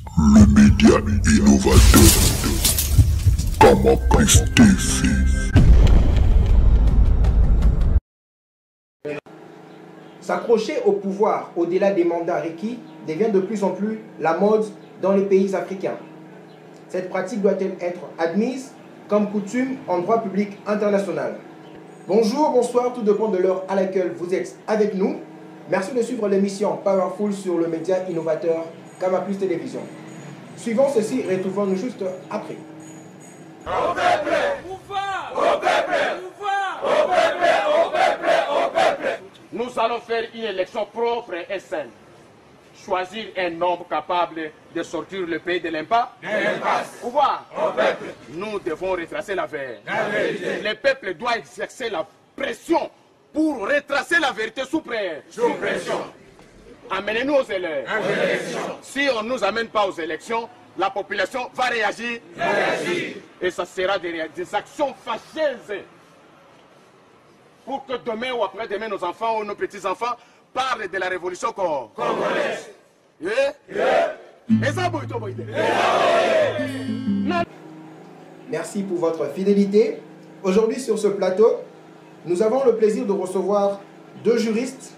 Le média innovateur Camaprix TV. S'accrocher au pouvoir au-delà des mandats requis devient de plus en plus la mode dans les pays africains. Cette pratique doit-elle être admise comme coutume en droit public international? Bonjour, bonsoir, tout dépend de l'heure à laquelle vous êtes avec nous. Merci de suivre l'émission Powerful sur le média innovateur Camaprix Télévision. Suivons ceci, retrouvons-nous juste après. Au peuple, au peuple, au peuple, au peuple, au peuple. Nous allons faire une élection propre et saine. Choisir un nombre capable de sortir le pays de l'impasse. Pouvoir. Au peuple. Nous devons retracer la vérité. Le peuple doit exercer la pression pour retracer la vérité sous pression. Amenez-nous aux élections. Si on ne nous amène pas aux élections, la population va réagir. Et ça sera des actions fâcheuses. Pour que demain ou après-demain, nos enfants ou nos petits-enfants parlent de la révolution congolaise. Merci pour votre fidélité. Aujourd'hui sur ce plateau, nous avons le plaisir de recevoir deux juristes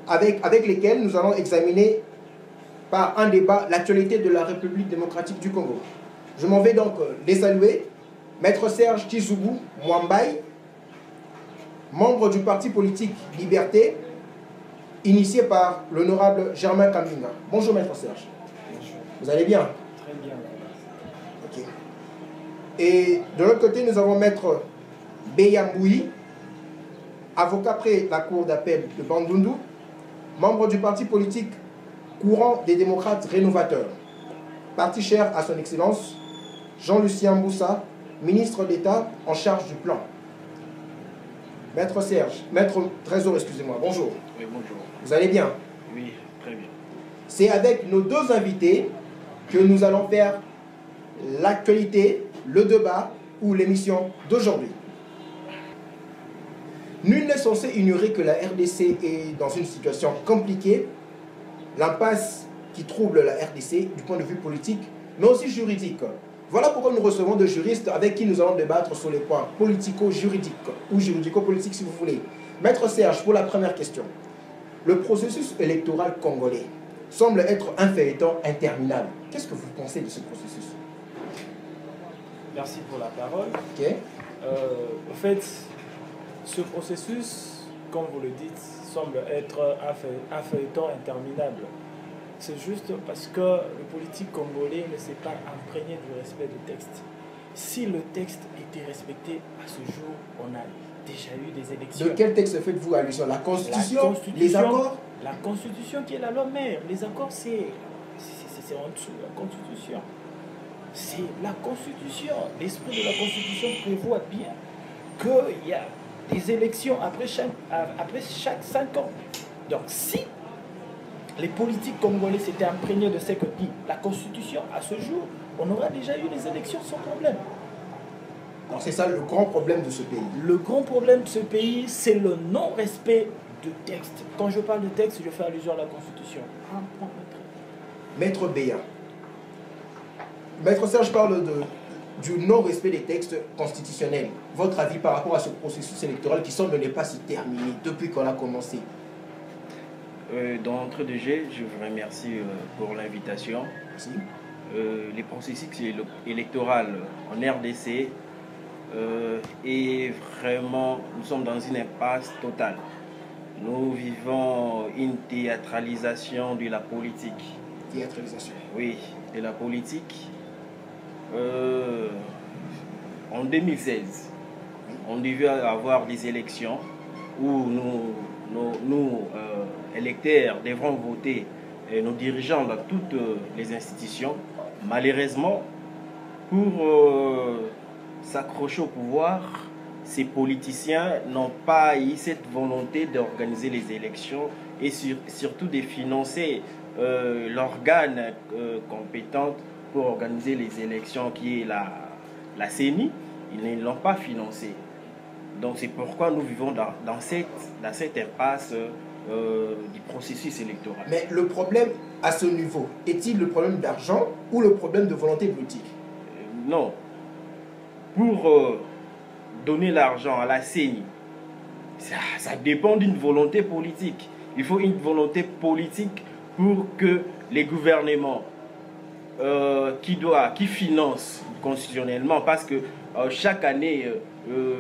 avec lesquels nous allons examiner par un débat l'actualité de la République démocratique du Congo. Je m'en vais donc les saluer. Maître Serge Tizoubou Mwambaye, membre du parti politique Liberté, initié par l'honorable Germain Kambinga. Bonjour Maître Serge. Bonjour. Vous allez bien? Très bien. Ok. Et de l'autre côté, nous avons Maître Beyamboui, avocat près la cour d'appel de Bandundu, membre du parti politique Courant des démocrates rénovateurs, parti cher à son excellence Jean-Lucien Moussa, ministre d'État en charge du plan. Maître Serge, Maître Trésor, excusez-moi, bonjour. Oui, bonjour. Vous allez bien? Oui, très bien. C'est avec nos deux invités que nous allons faire l'actualité, le débat ou l'émission d'aujourd'hui. Nul n'est censé ignorer que la RDC est dans une situation compliquée, l'impasse qui trouble la RDC du point de vue politique, mais aussi juridique. Voilà pourquoi nous recevons des juristes avec qui nous allons débattre sur les points politico-juridiques ou juridico-politiques si vous voulez. Maître Serge, pour la première question. Le processus électoral congolais semble être un feuilleton interminable. Qu'est-ce que vous pensez de ce processus? Merci pour la parole. Ok. En fait, ce processus, comme vous le dites, semble être un feuilleton interminable. C'est juste parce que le politique congolais ne s'est pas imprégné du respect du texte. Si le texte était respecté, à ce jour, on a déjà eu des élections. De quel texte faites-vous allusion? La Constitution, les accords? La Constitution qui est la loi mère. Les accords, c'est en dessous. La Constitution, c'est la Constitution. L'esprit de la Constitution prévoit bien qu'il y a des élections après chaque 5 ans. Donc si les politiques congolais s'étaient imprégnés de ce que dit la Constitution, à ce jour, on aurait déjà eu des élections sans problème. Donc c'est ça le grand problème de ce pays. Le grand problème de ce pays, c'est le non-respect du texte. Quand je parle de texte, je fais allusion à la Constitution. Un point Maître Béa. Maître Serge parle du non-respect des textes constitutionnels. Votre avis par rapport à ce processus électoral qui semble ne pas se terminer depuis qu'on a commencé? D'entrée de jeu, je vous remercie pour l'invitation. Merci. Les processus électoral en RDC est vraiment, nous sommes dans une impasse totale. Nous vivons une théâtralisation de la politique. Théâtralisation. Oui, de la politique. En 2016, on devait avoir des élections où nous électeurs, devront voter nos dirigeants dans toutes les institutions. Malheureusement, pour s'accrocher au pouvoir, ces politiciens n'ont pas eu cette volonté d'organiser les élections et surtout de financer l'organe compétent pour organiser les élections qui est la CENI. Ils ne l'ont pas financé. Donc c'est pourquoi nous vivons dans cette impasse du processus électoral. Mais le problème à ce niveau? Est-il le problème d'argent ou le problème de volonté politique? Non. Pour donner l'argent à la CENI, ça dépend d'une volonté politique. Il faut une volonté politique pour que les gouvernements qui financent constitutionnellement, parce que chaque année,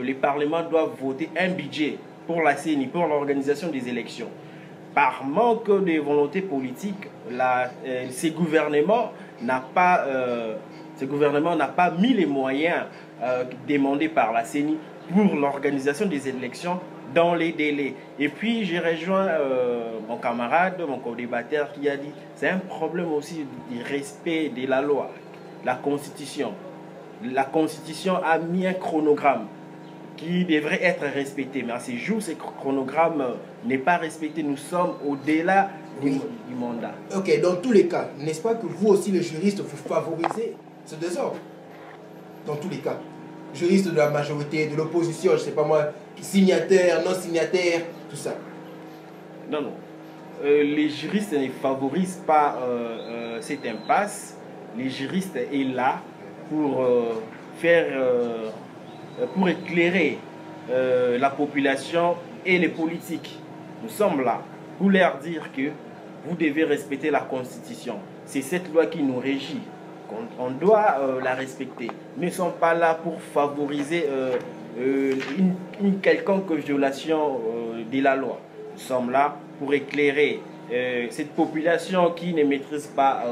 les parlements doivent voter un budget pour la CENI, pour l'organisation des élections. Par manque de volonté politique, ces gouvernements n'ont pas mis les moyens demandés par la CENI pour l'organisation des élections dans les délais. Et puis j'ai rejoint mon camarade, mon co-débatteur qui a dit c'est un problème aussi du respect de la loi, la Constitution. La Constitution a mis un chronogramme qui devrait être respecté, mais à ces jours, ce chronogramme n'est pas respecté. Nous sommes au-delà du mandat. Ok, dans tous les cas, n'est-ce pas que vous aussi, les juristes, vous favorisez ce désordre? Dans tous les cas, juristes de la majorité, de l'opposition, je ne sais pas moi, signataires, non signataires, tout ça. Non, non. Les juristes ne favorisent pas cette impasse. Les juristes sont là pour pour éclairer la population et les politiques. Nous sommes là pour leur dire que vous devez respecter la Constitution. C'est cette loi qui nous régit. On doit la respecter. Nous ne sommes pas là pour favoriser une quelconque violation de la loi. Nous sommes là pour éclairer cette population qui ne maîtrise pas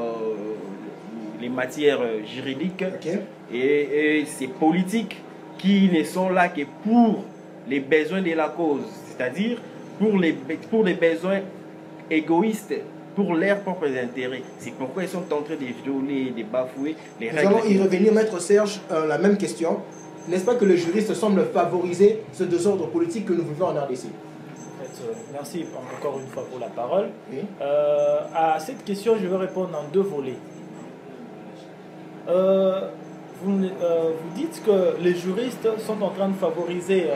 les matières juridiques et ces politiques qui ne sont là que pour les besoins de la cause, c'est-à-dire pour les besoins égoïstes, pour leurs propres intérêts. C'est pourquoi ils sont en train de violer, de bafouer les règles. Nous allons y revenir, Maître Serge, la même question. N'est-ce pas que les juristes semblent favoriser ce désordre politique que nous vivons en RDC? Merci encore une fois pour la parole. Oui. À cette question, je vais répondre en deux volets. Vous dites que les juristes sont en train de favoriser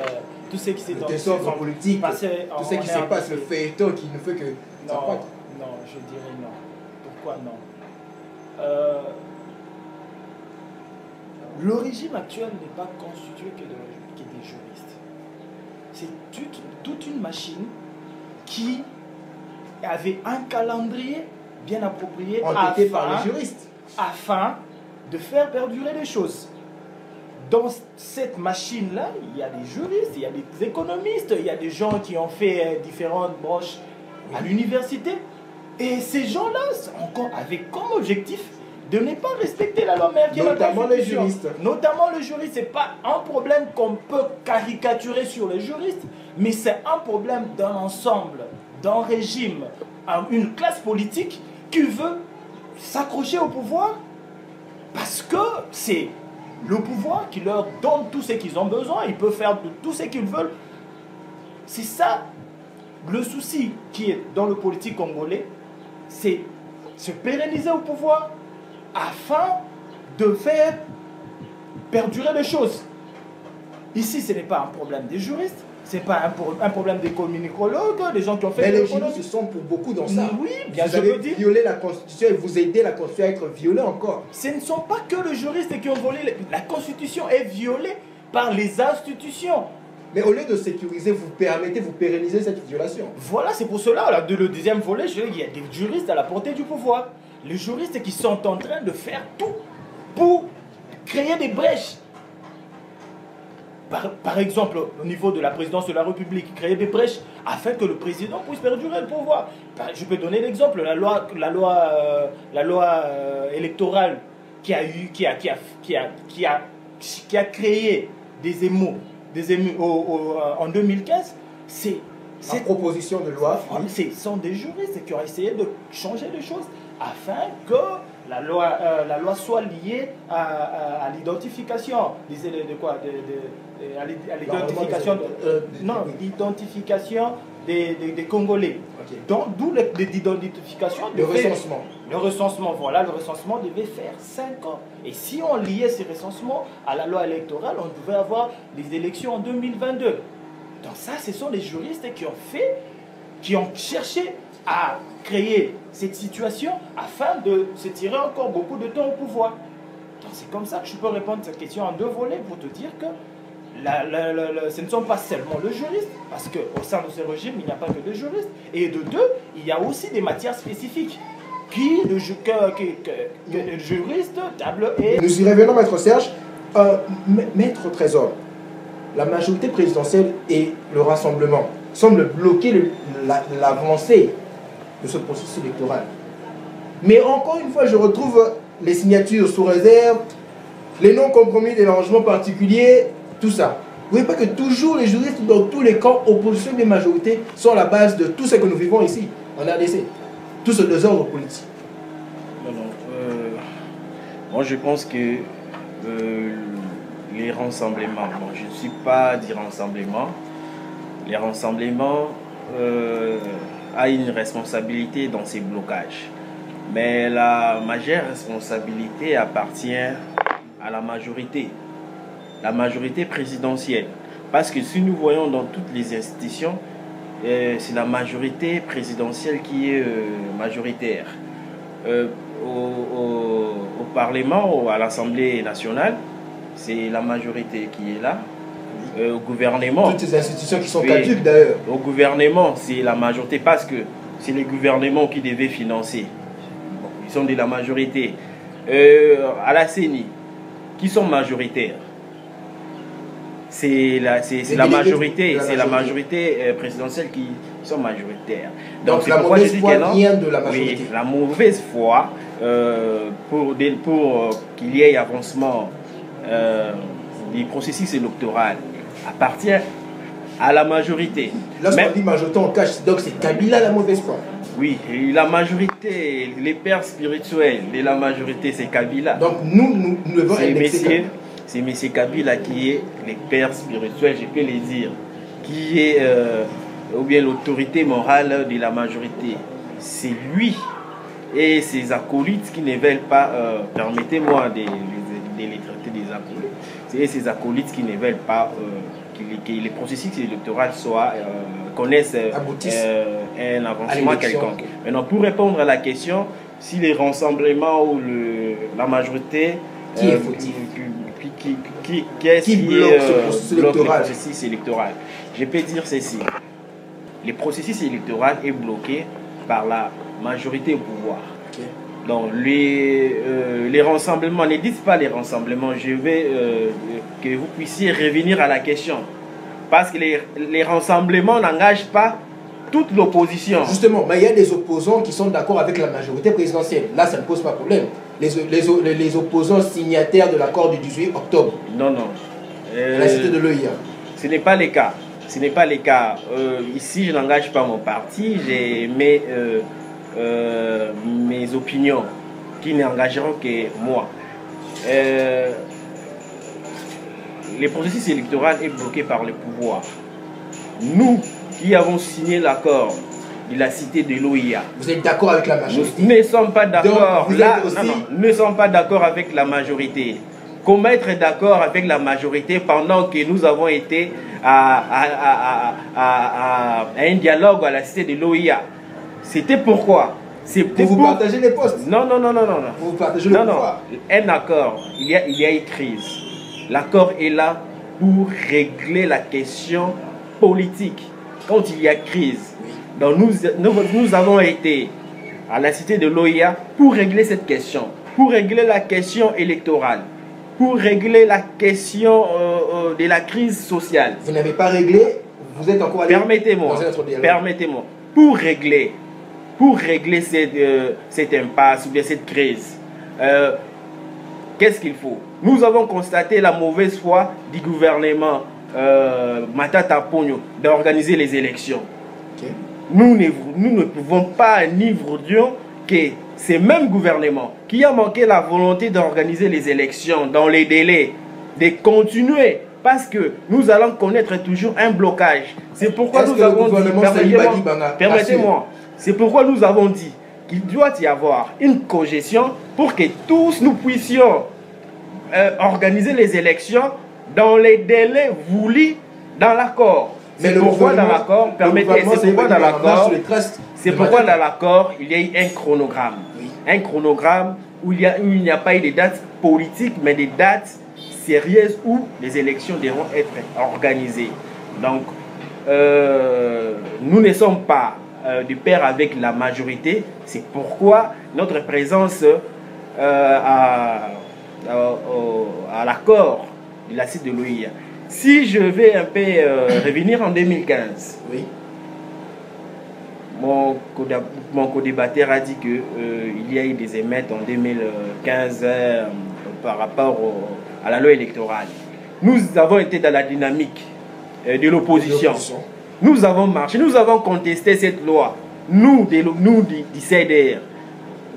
tout ce qui s'est le désordre politique, tout ce qui se passe, le feuilleton qui ne fait que... Non, je dirais non. Pourquoi non? Le régime actuel n'est pas constitué que des juristes. C'est toute une machine qui avait un calendrier bien approprié entêté par les juristes afin de faire perdurer les choses. Dans cette machine-là, il y a des juristes, il y a des économistes, il y a des gens qui ont fait différentes branches à l'université. Et ces gens-là avec comme objectif de ne pas respecter la loi mère qui est la Constitution. Notamment les juristes. Notamment les juristes. Ce n'est pas un problème qu'on peut caricaturer sur les juristes, mais c'est un problème d'un ensemble, d'un régime, une classe politique qui veut s'accrocher au pouvoir parce que c'est le pouvoir qui leur donne tout ce qu'ils ont besoin. Ils peuvent faire tout ce qu'ils veulent. C'est ça le souci qui est dans le politique congolais, c'est se pérenniser au pouvoir afin de faire perdurer les choses. Ici, ce n'est pas un problème des juristes, ce n'est pas un problème des communicologues, des gens qui ont fait... Mais les juristes sont pour beaucoup dans ça. Oui, bien vous je avez veux dire. violé la Constitution et vous aidez la Constitution à être violée encore. Ce ne sont pas que les juristes qui ont volé. La Constitution est violée par les institutions. Mais au lieu de sécuriser, vous permettez, vous pérennisez cette violation. Voilà, c'est pour cela, là, le deuxième volet, il y a des juristes à la portée du pouvoir. Les juristes qui sont en train de faire tout pour créer des brèches. Par exemple, au niveau de la présidence de la République, créer des brèches afin que le président puisse perdurer le pouvoir. Je peux donner l'exemple, la loi électorale qui a créé des émaux en 2015, c'est cette proposition de loi. Ce sont des juristes qui ont essayé de changer les choses afin que la loi soit liée à l'identification l'identification des Congolais. Okay. Donc, d'où l'identification. Le recensement. Le recensement, voilà, le recensement devait faire 5 ans. Et si on liait ces recensements à la loi électorale, on devait avoir les élections en 2022. Donc ça, ce sont les juristes qui ont cherché à créer cette situation afin de se tirer encore beaucoup de temps au pouvoir. Donc c'est comme ça que je peux répondre à cette question en 2 volets pour te dire que ce ne sont pas seulement les juristes, parce qu'au sein de ce régime, il n'y a pas que des juristes. Et de 2, il y a aussi des matières spécifiques que le juriste table et... Nous y revenons, Maître Serge. Maître Trésor, la majorité présidentielle et le rassemblement semblent bloquer l'avancée de ce processus électoral. Mais encore une fois, je retrouve les signatures sous réserve, les non-compromis des arrangements particuliers, tout ça. Vous ne voyez pas que toujours les juristes dans tous les camps, opposition des majorités, sont la base de tout ce que nous vivons ici, en RDC. Tout ce désordre politique. Moi, je pense que les rassemblements, bon, je ne suis pas dit rassemblement, les rassemblements a une responsabilité dans ces blocages. Mais la majeure responsabilité appartient à la majorité présidentielle. Parce que si nous voyons dans toutes les institutions, c'est la majorité présidentielle qui est majoritaire. Au Parlement ou à l'Assemblée nationale, c'est la majorité qui est là. Au gouvernement... Toutes ces institutions qui sont caduques d'ailleurs. Au gouvernement, c'est la majorité parce que c'est les gouvernements qui devaient financer. Ils sont de la majorité. À la CENI, qui sont majoritaires, c'est la majorité présidentielle qui sont majoritaires. Donc c'est pourquoi je dis que vient de la majorité. Oui, la mauvaise foi pour qu'il y ait avancement du processus électoral appartient à la majorité. Lorsqu'on dit majorité, on cache, donc c'est Kabila la mauvaise foi. Oui, et la majorité, les pères spirituels de la majorité, c'est Kabila. Donc nous devons indexer. C'est M. Kabila qui est les pères spirituels, je peux les dire, qui est ou bien l'autorité morale de la majorité. C'est lui et ses acolytes qui ne veulent pas, permettez-moi de les traiter des acolytes, c'est ses acolytes qui ne veulent pas que les processus électoraux connaissent un avancement quelconque. Maintenant, pour répondre à la question, si les rassemblements ou la majorité qui est fautif, qui bloque le processus électoral, je peux dire ceci. Le processus électoral est bloqué par la majorité au pouvoir. Okay. Donc les rassemblements, ne dites pas les rassemblements, je veux que vous puissiez revenir à la question. Parce que les rassemblements n'engagent pas toute l'opposition. Justement, mais il y a des opposants qui sont d'accord avec la majorité présidentielle. Là, ça ne pose pas de problème. Les opposants signataires de l'accord du 18 octobre. Non, non. La cité de l'OIA. Ce n'est pas le cas. Ce n'est pas le cas. Ici, je n'engage pas mon parti. J'ai mes opinions qui n'engageront que moi. Le processus électoral est bloqué par le pouvoir. Nous qui avons signé l'accord de la cité de l'OIA. Vous êtes d'accord avec la majorité? Nous ne sommes pas d'accord. Nous ne sommes pas d'accord avec la majorité. Comment être d'accord avec la majorité pendant que nous avons été à un dialogue à la cité de l'OIA? C'était pourquoi? Vous partagez les postes? Non, non, non, non, non. Vous partagez le pouvoir? Un accord, il y a une crise. L'accord est là pour régler la question politique. Quand il y a crise, donc nous avons été à la cité de l'OIA pour régler cette question, pour régler la question électorale, pour régler la question de la crise sociale. Vous n'avez pas réglé, vous êtes encore allé Permettez-moi, permettez-moi, pour régler cette impasse ou bien cette crise, qu'est-ce qu'il faut? Nous avons constaté la mauvaise foi du gouvernement Matata Ponyo d'organiser les élections. Okay. Nous ne pouvons pas ni voudrions que ces mêmes gouvernements qui ont manqué la volonté d'organiser les élections dans les délais, de continuer, parce que nous allons connaître toujours un blocage. C'est pourquoi nous avons dit, permettez-moi, c'est pourquoi nous avons dit qu'il doit y avoir une cogestion pour que tous nous puissions organiser les élections dans les délais voulus dans l'accord. C'est pourquoi dans l'accord, permettez, c'est pourquoi dans l'accord, C'est pourquoi dans l'accord, il y a eu un chronogramme. Oui. Un chronogramme où il n'y a pas eu de dates politiques, mais des dates sérieuses où les élections devront être organisées. Donc, nous ne sommes pas de pair avec la majorité. C'est pourquoi notre présence à l'accord de la CEDEAO de l'OIA. Si je vais un peu revenir en 2015, Oui. mon co-débatteur a dit qu'il y a eu des émeutes en 2015 par rapport à la loi électorale. Nous avons été dans la dynamique de l'opposition. Nous avons marché, nous avons contesté cette loi. Nous du CDR,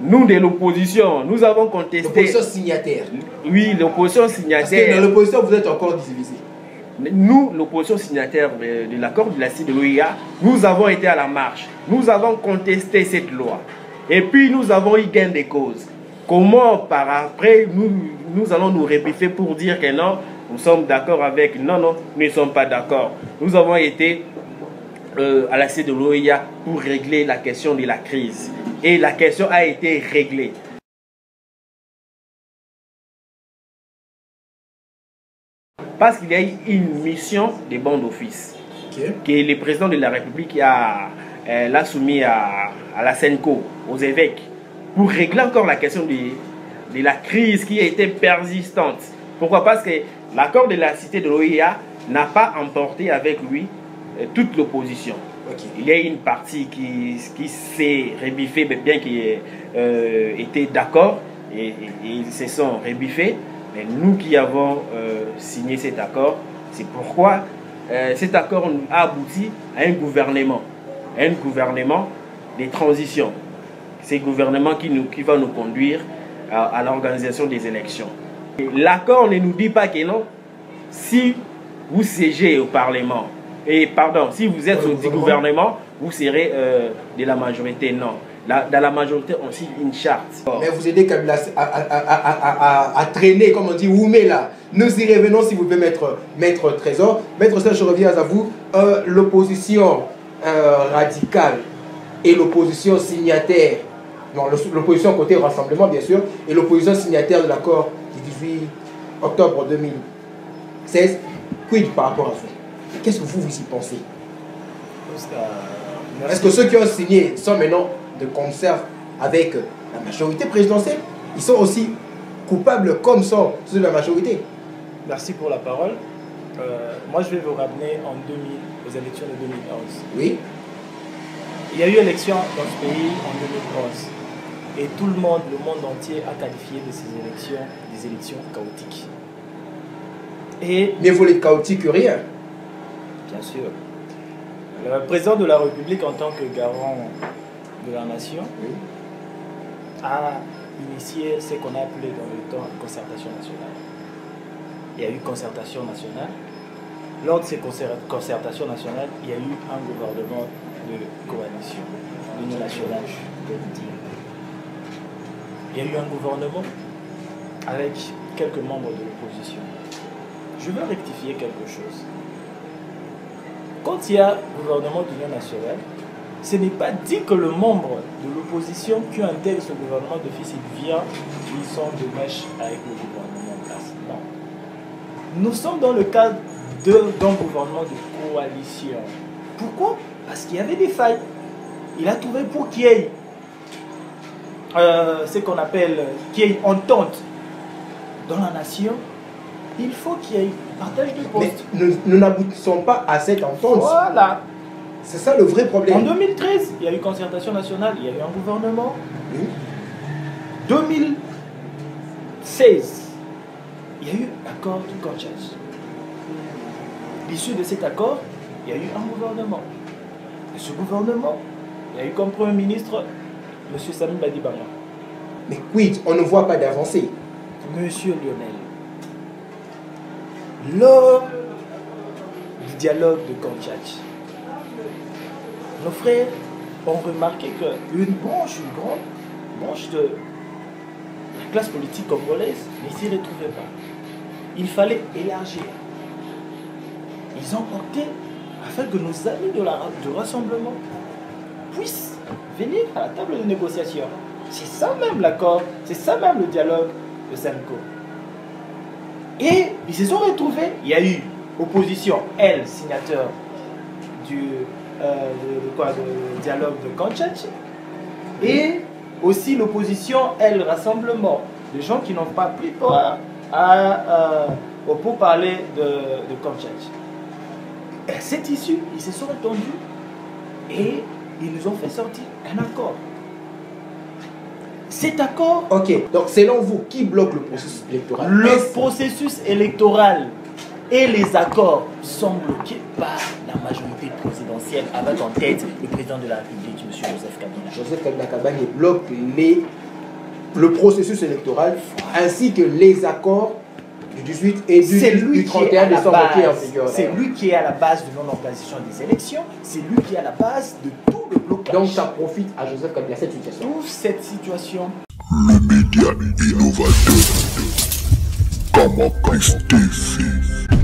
nous de l'opposition, nous avons contesté. L'opposition signataire. Oui, l'opposition Parce que signataire. dans l'opposition, vous êtes encore divisé. Nous, l'opposition signataire de l'accord de la CEDEAO de l'OIA, nous avons été à la marche. Nous avons contesté cette loi. Et puis, nous avons eu gain de cause. Comment, par après, nous allons nous rebiffer pour dire que non, nous sommes d'accord avec... Non, non, nous ne sommes pas d'accord. Nous avons été à la CEDEAO de l'OIA pour régler la question de la crise. Et la question a été réglée. Parce qu'il y a eu une mission de banc d'office que le président de la République l'a soumis à la SENCO, aux évêques, pour régler encore la question de la crise qui a été persistante. Pourquoi? Parce que l'accord de la cité de l'OIA n'a pas emporté avec lui toute l'opposition. Il y a une partie qui s'est rebiffée, bien qu'ils étaient d'accord, et ils se sont rebiffés. Mais nous qui avons signé cet accord, c'est pourquoi cet accord a abouti à un gouvernement de transition. C'est un gouvernement qui va nous conduire à l'organisation des élections. L'accord ne nous dit pas que non, si vous siégez au Parlement, et pardon, si vous êtes au gouvernement, vous serez de la majorité, non. Dans la majorité, on signe une charte. Mais vous aidez Kabila à traîner, comme on dit, Oumé là. Nous y revenons, s'il vous plaît, Maître Trésor. Maître Serge, je reviens à vous. L'opposition radicale et l'opposition signataire, non, l'opposition côté rassemblement, bien sûr, et l'opposition signataire de l'accord du 18 octobre 2016, quid par rapport à vous? Qu'est-ce que vous y pensez? Est-ce que ceux qui ont signé sont maintenant de concert avec la majorité présidentielle? Ils sont aussi coupables comme sont ceux de la majorité. Merci pour la parole. Moi, je vais vous ramener aux élections de 2011. Oui. Il y a eu élection dans ce pays en 2011. Et tout le monde entier a qualifié de ces élections des élections chaotiques. Et mais vaut les chaotiques que rien. Bien sûr. Le président de la République, en tant que garant de la nation, oui, a initié ce qu'on a appelé dans le temps une concertation nationale. Il y a eu concertation nationale. Lors de ces concertations nationales, il y a eu un gouvernement de coalition, l'Union nationale, je peux le dire. Il y a eu un gouvernement avec quelques membres de l'opposition. Je veux rectifier quelque chose. Quand il y a gouvernement d'union nationale, ce n'est pas dit que le membre de l'opposition qui intègre ce gouvernement de fils, il vient, ils sont de mèche avec le gouvernement en place. Non. Nous sommes dans le cadre d'un gouvernement de coalition. Pourquoi? Parce qu'il y avait des failles. Il a trouvé pour qu'il y ait ce qu'on appelle entente dans la nation. Il faut qu'il y ait partage de postes. Mais nous n'aboutissons pas à cette entente. Voilà. C'est ça le vrai problème. En 2013, il y a eu concertation nationale, il y a eu un gouvernement. Oui. 2016, il y a eu l'accord de Conchas. L'issue de cet accord, il y a eu un gouvernement. Et ce gouvernement, il y a eu comme Premier ministre M. Sami Badibanga. Mais quid, on ne voit pas d'avancée. Monsieur Lionel, lors du dialogue de Conchas, nos frères ont remarqué qu'une grande branche de la classe politique congolaise ne s'y retrouvait pas. Il fallait élargir. Ils ont opté afin que nos amis du rassemblement puissent venir à la table de négociation. C'est ça même l'accord, c'est ça même le dialogue de Semco. Et ils se sont retrouvés, il y a eu opposition, elle, signateur du dialogue de Kanchach, et aussi l'opposition, elle, rassemblement de gens qui n'ont pas pris part pour parler de Kanchach. Cette issue, ils se sont entendus et ils nous ont fait sortir un accord. Cet accord... Ok, donc selon vous, qui bloque le processus électoral? Le processus électoral et les accords sont bloqués par la majorité présidentielle avec en tête le président de la République, M. Joseph Kabila. Joseph Kabila bloque le processus électoral ainsi que les accords du 18 et du 31 décembre qui est en vigueur. C'est lui qui est à la base de non-organisation des élections, c'est lui qui est à la base de tout le blocage. Donc ça profite à Joseph Kabila cette situation. Toute cette situation. Le média innovateur. Kama Christ TV.